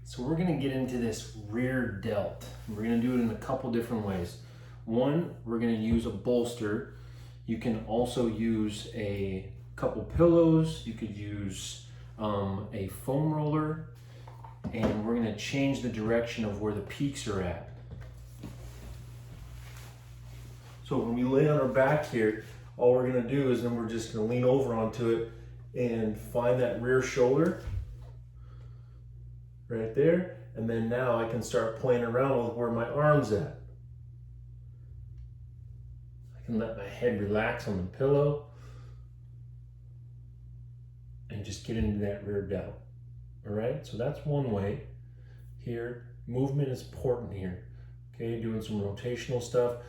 So we're gonna get into this rear delt. We're gonna do it in a couple different ways. One, we're gonna use a bolster. You can also use a couple pillows. You could use a foam roller, and we're gonna change the direction of where the peaks are at. So when we lay on our back here, all we're gonna do is then we're just gonna lean over onto it and find that rear shoulder right there. And then now I can start playing around with where my arm's at. I can let my head relax on the pillow and just get into that rear delt. All right, so that's one way. Here, movement is important here. Okay, doing some rotational stuff,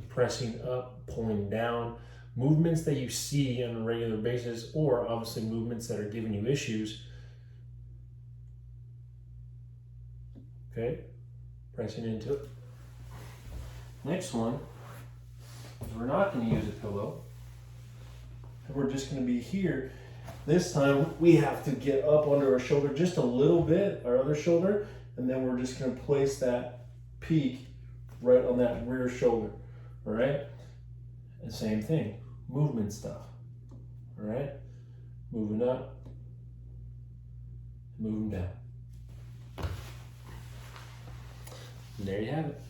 pressing up, pulling down, movements that you see on a regular basis, or obviously movements that are giving you issues. Okay, pressing into it. Next one is we're not going to use a pillow. And we're just going to be here. This time we have to get up under our shoulder just a little bit, our other shoulder, and then we're just going to place that peak right on that rear shoulder. All right, and same thing, movement stuff. All right, moving up, moving down. And there you have it.